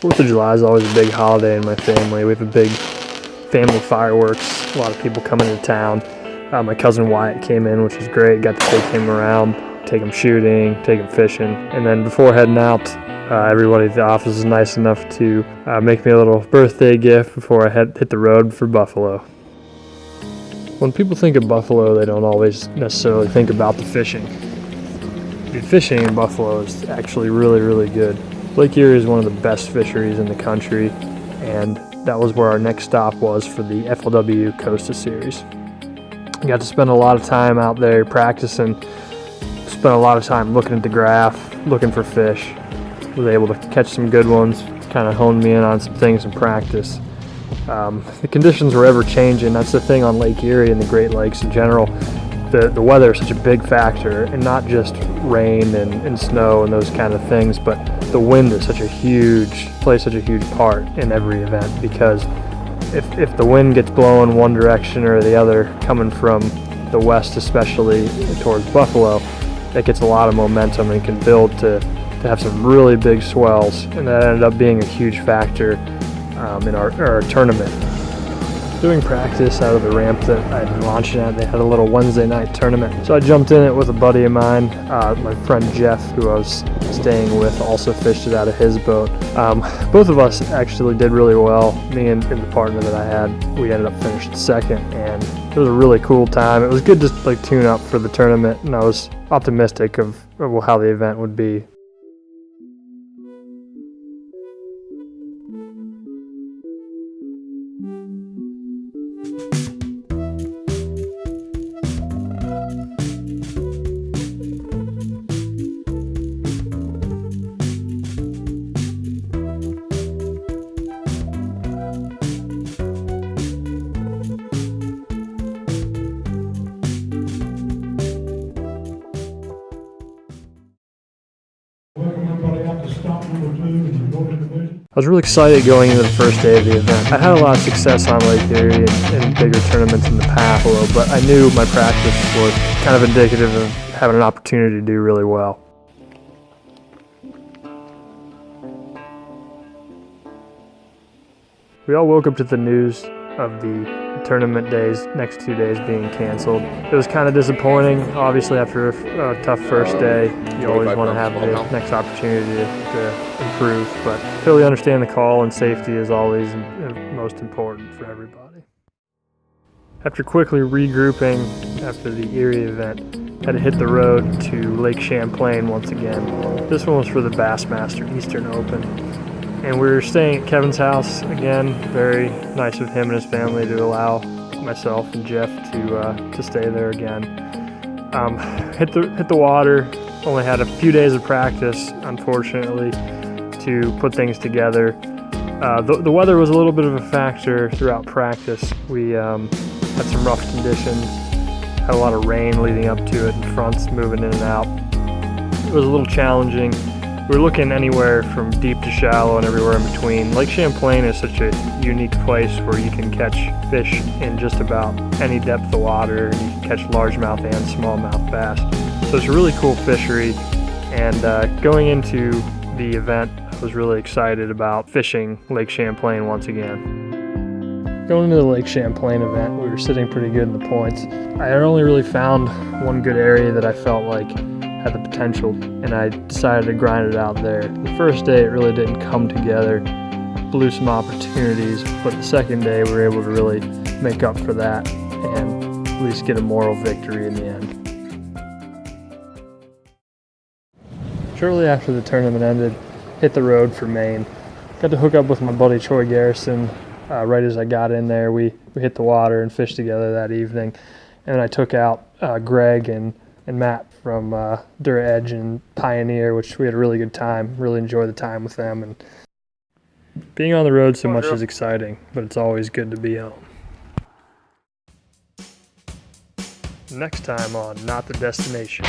4th of July is always a big holiday in my family. We have a big family fireworks, a lot of people coming into town. My cousin Wyatt came in, which was great. Got to take him around, take him shooting, take him fishing. And then before heading out, everybody at the office was nice enough to make me a little birthday gift before I hit the road for Buffalo. When people think of Buffalo, they don't always necessarily think about the fishing. Dude, fishing in Buffalo is actually really, really good. Lake Erie is one of the best fisheries in the country, and that was where our next stop was for the FLW Costa Series. I got to spend a lot of time out there practicing, spent a lot of time looking at the graph, looking for fish. Was able to catch some good ones, kind of honed me in on some things in practice. The conditions were ever changing. That's the thing on Lake Erie and the Great Lakes in general. The weather is such a big factor, and not just rain and snow and those kind of things, but the wind is plays such a huge part in every event, because if the wind gets blowing one direction or the other, coming from the west especially towards Buffalo, that gets a lot of momentum and can build to have some really big swells, and that ended up being a huge factor in our tournament. Doing practice out of the ramp that I'd been launching at, they had a little Wednesday night tournament. So I jumped in it with a buddy of mine. My friend Jeff, who I was staying with, also fished it out of his boat. Both of us actually did really well. Me and the partner that I had, we ended up finishing second, and it was a really cool time. It was good to tune up for the tournament, and I was optimistic of how the event would be. I was really excited going into the first day of the event. I had a lot of success on Lake Erie in bigger tournaments in the past, but I knew my practice was kind of indicative of having an opportunity to do really well. We all woke up to the news of the tournament days, next 2 days being canceled. It was kind of disappointing. Obviously, after a tough first day, you always want to have the next opportunity to improve, but totally understand the call, and safety is always most important for everybody. After quickly regrouping after the Erie event, had to hit the road to Lake Champlain once again. This one was for the Bassmaster Eastern Open. And we were staying at Kevin's house again. Very nice of him and his family to allow myself and Jeff to stay there again. Hit the water. Only had a few days of practice, unfortunately, to put things together. The weather was a little bit of a factor throughout practice. We had some rough conditions. Had a lot of rain leading up to it, and fronts moving in and out. It was a little challenging. We were looking anywhere from deep to shallow and everywhere in between. Lake Champlain is such a unique place where you can catch fish in just about any depth of water, and you can catch largemouth and smallmouth bass. So it's a really cool fishery, and going into the event, I was really excited about fishing Lake Champlain once again. Going into the Lake Champlain event, we were sitting pretty good in the points. I had only really found one good area that I felt like had the potential, and I decided to grind it out there. The first day it really didn't come together, blew some opportunities, but the second day we were able to really make up for that and at least get a moral victory in the end. Shortly after the tournament ended, hit the road for Maine. Got to hook up with my buddy Troy Garrison right as I got in there. We hit the water and fished together that evening, and I took out Greg and Matt from DuraEdge and Pioneer, which we had a really good time. Really enjoyed the time with them, and being on the road so much is exciting, but it's always good to be home. Next time on Not the Destination.